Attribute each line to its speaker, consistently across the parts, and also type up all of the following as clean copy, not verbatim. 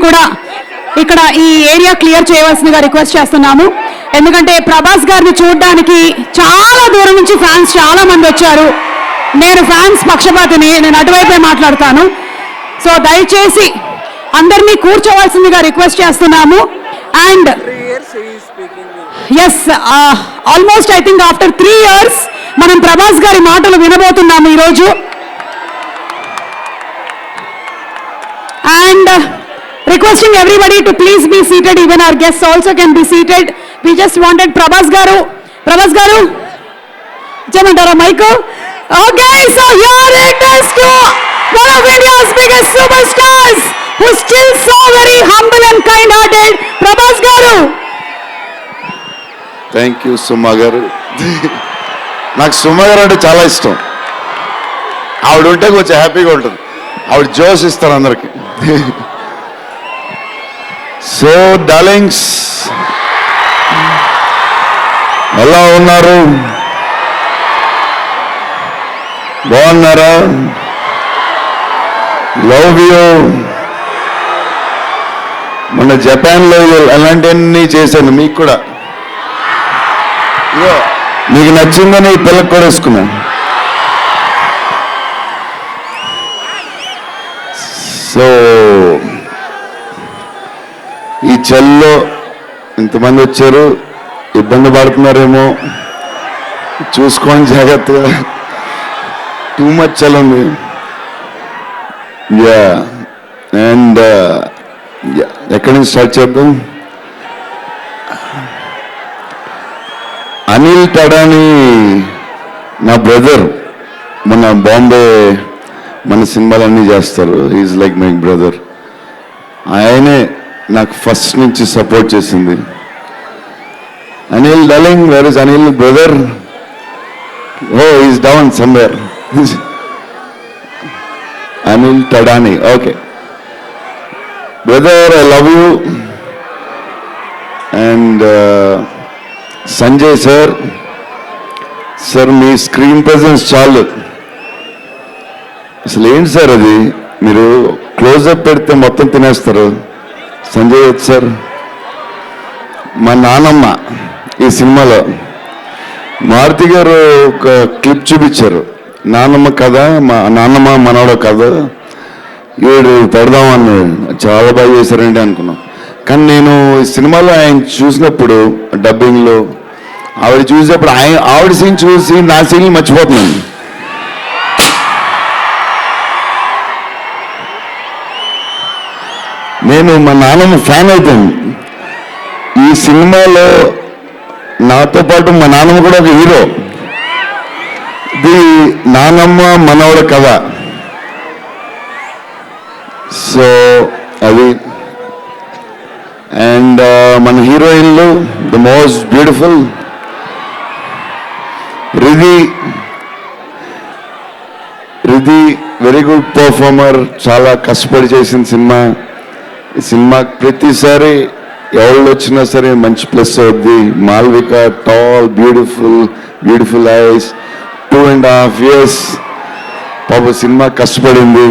Speaker 1: కూడా ఇక్కడ ఈ ఏరియా క్లియర్ చేయవలసిందిగా రిక్వెస్ట్ చేస్తున్నాము. ఎందుకంటే ప్రభాస్ గారిని చూడడానికి చాలా దూరం నుంచి ఫ్యాన్స్ చాలా మంది వచ్చారు. నేను ఫ్యాన్స్ పక్షపాతిని, నేను అటువైపే మాట్లాడతాను. సో దయచేసి అందరినీ కూర్చోవలసిందిగా రిక్వెస్ట్ చేస్తున్నాము. And yes, almost I think after 3 years మనం ప్రభాస్ గారి మాటలు వినబోతున్నాము ఈరోజు. And requesting everybody to please be seated, even our guests also can be seated. We just wanted Prabhas garu chemantara mic. Okay, so here it is to one of India's biggest superstars who is still so very humble and kind hearted, Prabhas garu.
Speaker 2: Thank you Suma garu. నాకు సుమ గారు అంటే చాలా ఇష్టం. ఆవిడ ఉంటే కొంచెం హ్యాపీగా ఉంటుంది. ఆవిడ జోష్ ఇస్తారు అందరికి. సో డార్లింగ్స్, ఎలా ఉన్నారు? బాగున్నారా? Love you. మొన్న జపాన్లో అలాంటివన్నీ చేశాను. మీకు కూడా మీకు నచ్చిందని ఈ పిల్లకి కూడా వేసుకున్నాను. సో ఈ చల్లో ఇంతమంది వచ్చారు, ఇబ్బంది పడుతున్నారేమో, చూసుకోండి జాగ్రత్తగా. టూ మచ్ చలి ఉంది. యా, అండ్ ఎక్కడి నుంచి స్టార్ట్ చేద్దాం? అనిల్ తడాని నా బ్రదర్. మన బాంబే మన సినిమాలన్నీ చేస్తారు. Is like my brother. ఆయనే నాకు ఫస్ట్ నుంచి సపోర్ట్ చేసింది. Anil darling, where is Anil brother? Oh, is down somewhere. Anil Thadani. Okay brother, I love you. And Sanjay sir, sir మీ స్క్రీన్ ప్రెజెన్స్ చాలు. అసలు ఏంటి సార్ అది? మీరు క్లోజప్ పెడితే మొత్తం తినేస్తారు. సంజయ్ సార్, మా నానమ్మ ఈ సినిమాలో మారుతి గారు ఒక క్లిప్ చూపించారు. నానమ్మ కథ, మా నాన్నమ్మ మనవడు కథ, వీడు పెడదామన్నాడు. చాలా బాగా చేశారండి అనుకున్నాం. కానీ నేను ఈ సినిమాలో ఆయన చూసినప్పుడు డబ్బింగ్లో ఆవిడ చూసినప్పుడు ఆవిడ సీన్ చూసి నా సీన్ మర్చిపోతున్నాను. నేను మా నాన్నమ్మ ఫ్యాన్ అయిపోయాను. ఈ సినిమాలో నాతో పాటు మా నాన్నమ్మ కూడా ఒక హీరో. ఇది నానమ్మ మనవడ కథ. సో అది. అండ్ మన హీరోయిన్లు the most beautiful Riddhi. Very good performer. చాలా కష్టపడి చేసిన సినిమా. ఈ సినిమాకి ప్రతిసారి ఎవరు వచ్చినా సరే మంచి ప్లస్ అవుద్ది. Malvika, tall, beautiful eyes. 2.5 years పాప సినిమా కష్టపడింది.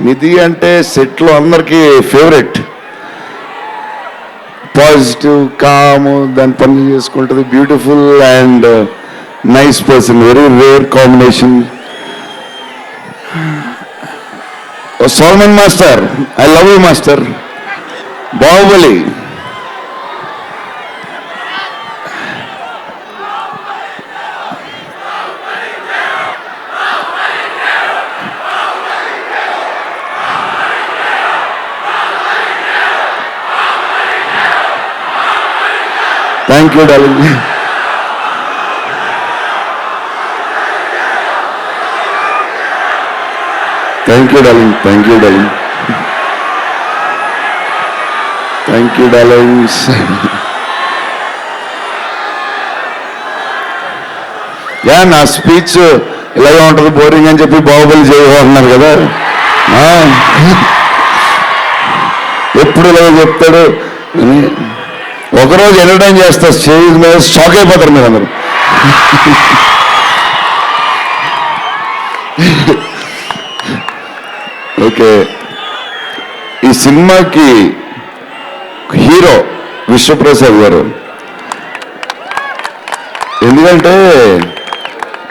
Speaker 2: నిధి అంటే సెట్లో అందరికీ ఫేవరెట్. పాజిటివ్, కామ్, దాని పనులు చేసుకుంటుంది. Beautiful and nice person. Very rare combination. Salman master, I love you master. Baahubali. Thank you darling. Thank you darling. Yeah, నా స్పీచ్ ఇలాగే ఉంటుంది, బోరింగ్ అని చెప్పి బాహుబలి చేయబోతున్నారు కదా. ఎప్పుడు ఇలాగే చెప్తాడు. ఒకరోజు ఎంటర్టైన్ చేస్తా, స్టేజ్ మీద షాక్ అయిపోతారు మీరు అందరూ. ఓకే, ఈ సినిమాకి హీరో విశ్వప్రసాద్ గారు. ఎందుకంటే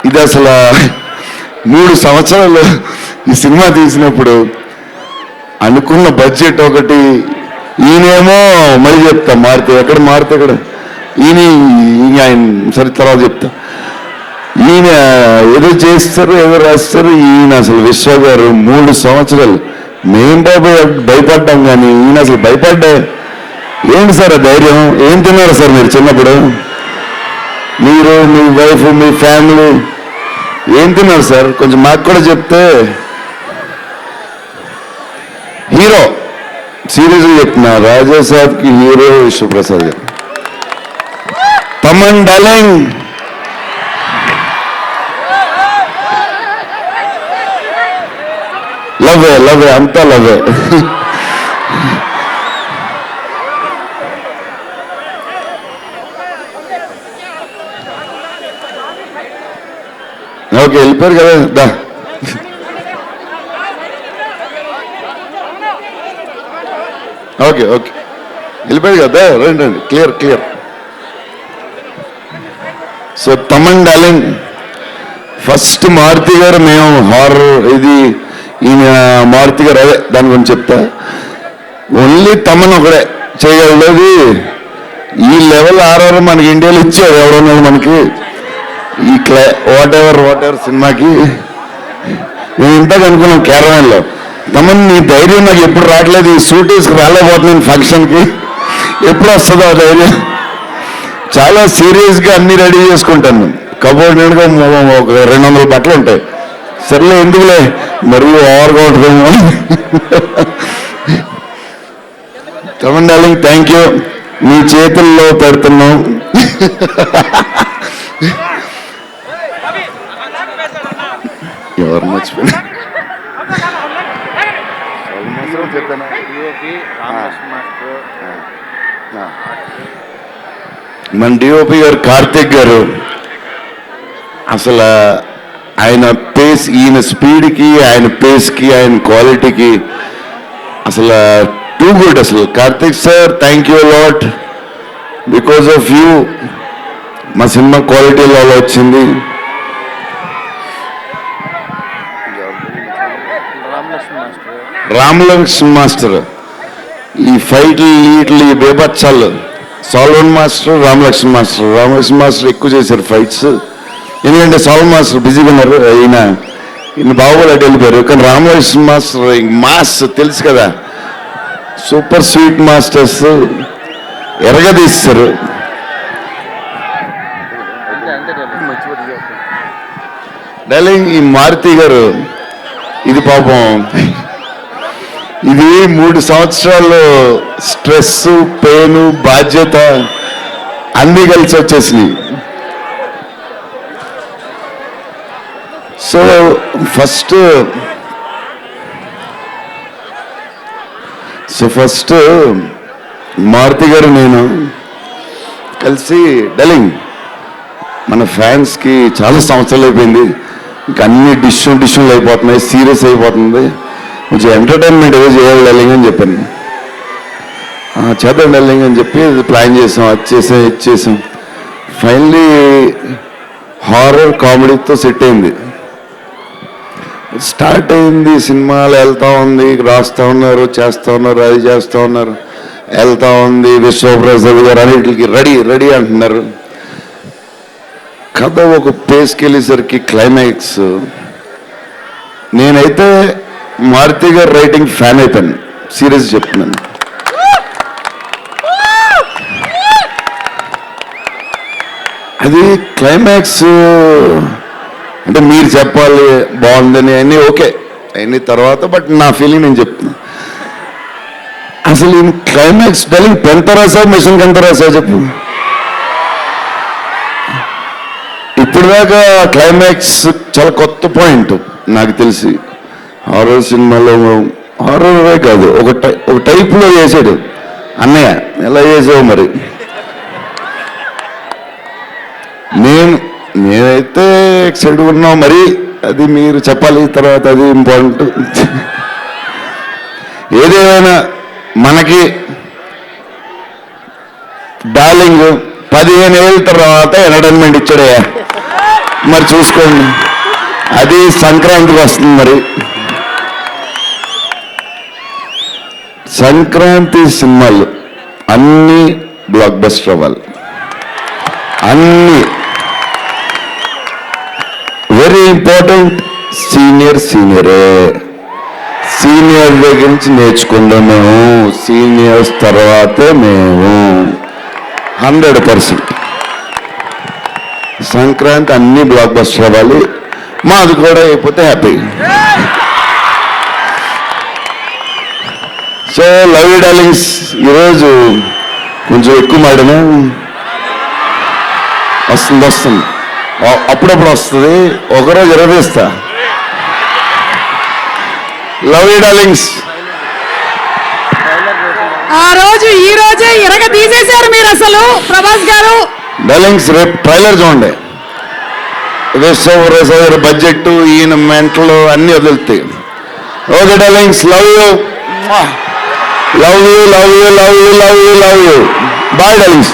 Speaker 2: ఇది అసలు 3 సంవత్సరాలు ఈ సినిమా తీసినప్పుడు అనుకున్న బడ్జెట్ ఒకటి, ఈయనేమో మళ్ళీ చెప్తా మారితే ఎక్కడ మారితే ఇక్కడ ఈయన ఆయన సరే తర్వాత చెప్తా. ఈయన ఏదో చేస్తారు ఏదో రాస్తారు. ఈయన అసలు విశ్వ గారు 3 సంవత్సరాలు మేం భయపడ్డాం, కానీ ఈయన అసలు భయపడ్డా. ఏంటి సార్ ఆ ధైర్యం? ఏం తిన్నారు సార్ మీరు చిన్నప్పుడు? మీరు, మీ వైఫ్, మీ ఫ్యామిలీ ఏం తిన్నారు సార్? కొంచెం మాకు కూడా చెప్తే. హీరో సీరియస్గా చెప్తున్నా, రాజా సాబ్కి హీరో విశ్వప్రసాద్ గారు. తమన్ డార్లింగ్, లవ్వే లవ్వే అంతా లవ్వే. ఓకే, వెళ్ళిపోయారు కదా. దా ఓకే ఓకే, వెళ్ళిపోయారు కదా. రండి రండి, clear clear. So Thaman darling, first Maruthi గారు మేము హారర్ ఇది ఈయన మారుతి గారు, అదే దాని గురించి చెప్తా. ఓన్లీ తమన్ ఒకడే చేయగలది. ఈ లెవెల్ హారర్ మనకి ఇండియాలో ఇచ్చారు ఎవరున్నారు మనకి. ఈ వాట్ ఎవర్ సినిమాకి నేను ఇంతకు అనుకున్నాను కేరళలో. తమన్ నీ ధైర్యం నాకు ఎప్పుడు రావట్లేదు. ఈ సూట్ వేసుకు రాలేకపోతున్నాను ఫంక్షన్కి, ఎప్పుడు వస్తుందో ఆ ధైర్యం. చాలా సీరియస్గా అన్ని రెడీ చేసుకుంటాను. కబోర్డ్ నిండుగా ఒక 200 బట్టలు ఉంటాయి. సర్లే ఎందుకులే మరీ ఓవర్గా ఉంటుందేమో. తమన్ డార్లింగ్ థ్యాంక్ యూ, మీ చేతుల్లో పెడుతున్నాం. ఎవరు మర్చిపోయినా మన డిఓపి గారు కార్తిక్ గారు. అసలు ఆయన పేస్, ఈయన స్పీడ్కి, ఆయన పేస్కి, ఆయన క్వాలిటీకి అసలు టూ గుడ్. అసలు Karthik sir thank you lot. Because of you మా సినిమా క్వాలిటీలో వచ్చింది. రామలక్ష్మణ్ మాస్టర్ ఈ ఫైట్లు వీటిలు ఈ బేబచ్చాలు సాల్వన్ మాస్టర్, రామలక్ష్మణ్ మాస్టర్ ఎక్కువ చేశారు ఫైట్స్. ఎందుకంటే సాల్వన్ మాస్టర్ బిజీగా ఉన్నారు. ఈయన బాహుబలి అటు వెళ్ళిపోయారు. కానీ రామలక్ష్మణ్ మాస్టర్ మాస్ తెలుసు కదా, సూపర్ స్వీట్ మాస్టర్స్ ఎరగదీస్తారు. డార్లింగ్ ఈ మారుతి గారు ఇది పాపం ఇది 3 సంవత్సరాలు స్ట్రెస్, పెయిన్, బాధ్యత అన్నీ కలిసి వచ్చేసినాయి. సో ఫస్ట్ మారుతి గారు నేను కలిసి, డార్లింగ్ మన ఫ్యాన్స్కి చాలా సంవత్సరాలు అయిపోయింది, ఇంకా అన్ని డిష్యూలు అయిపోతున్నాయి, సీరియస్ అయిపోతుంది, కొంచెం ఎంటర్టైన్మెంట్ ఏదో చేయాలి డార్లింగ్ అని చెప్పాను. చేద్దాం డార్లింగ్ అని చెప్పి ప్లాన్ చేసాం, ఇది చేసాం. ఫైనలీ హారర్ కామెడీతో సెట్ అయింది. స్టార్ట్ అయింది, సినిమాలు వెళ్తూ ఉంది, రాస్తూ ఉన్నారు, చేస్తూ ఉన్నారు, అది చేస్తూ ఉన్నారు, వెళ్తూ ఉంది. విశ్వప్రసాద్ గారు అన్నింటికి రెడీ అంటున్నారు. కథ ఒక పేస్కి వెళ్ళేసరికి క్లైమాక్స్, నేనైతే మారుతి గారు రైటింగ్ ఫ్యాన్ అయిపోయాను, సీరియస్ చెప్తున్నాను. అది క్లైమాక్స్ అంటే మీరు చెప్పాలి బాగుందని అన్నీ ఓకే అన్ని తర్వాత, బట్ నా ఫీలింగ్ నేను చెప్తున్నా. అసలు ఈ క్లైమాక్స్ డార్లింగ్ పెంత రాసా మిషన్ ఎంత రాసా చెప్పు. ఇప్పుడు దాకా క్లైమాక్స్ చాలా కొత్త పాయింట్ నాకు తెలిసి. హారర్ సినిమాలో హారరే కాదు, ఒక టైప్లో చేసాడు అన్నయ్య. ఎలా చేసావు మరి? నేనైతే ఎక్సైట్ ఉన్నావు, మరి అది మీరు చెప్పాలి తర్వాత, అది ఇంపార్టెంట్. ఏదేమైనా మనకి డార్లింగ్ 15 ఏళ్ళ తర్వాత ఎంటర్టైన్మెంట్ ఇచ్చాడయ్యా. మరి చూసుకోండి, అది సంక్రాంతికి వస్తుంది. మరి సంక్రాంతి సినిమాలు అన్నీ బ్లాక్ బస్టర్ అవ్వాలి. అన్నీ వెరీ ఇంపార్టెంట్. సీనియరే సీనియర్ దగ్గర నుంచి నేర్చుకుందాం మేము. సీనియర్స్ తర్వాతే మేము 100%. సంక్రాంతి అన్ని బ్లాక్ బస్టర్ అవ్వాలి. మాది కూడా అయిపోతే happy. So love you darlings. ఈరోజు కొంచెం ఎక్కువ మాడను వస్తుంది. అప్పుడప్పుడు వస్తుంది, ఒకరోజు ఇరవేస్తా. Love you darlings.
Speaker 1: ఆ రోజు ఈ రోజే ఇరగ తీసేశారు మీరు అసలు ప్రభాస్ గారు.
Speaker 2: డార్లింగ్స్ రేపు ట్రైలర్ చూడండి. బడ్జెట్ ఈయన మెంటలు అన్ని వదులుతాయి. Okay darlings, love you love you love you love you love you love you. Bye darlings.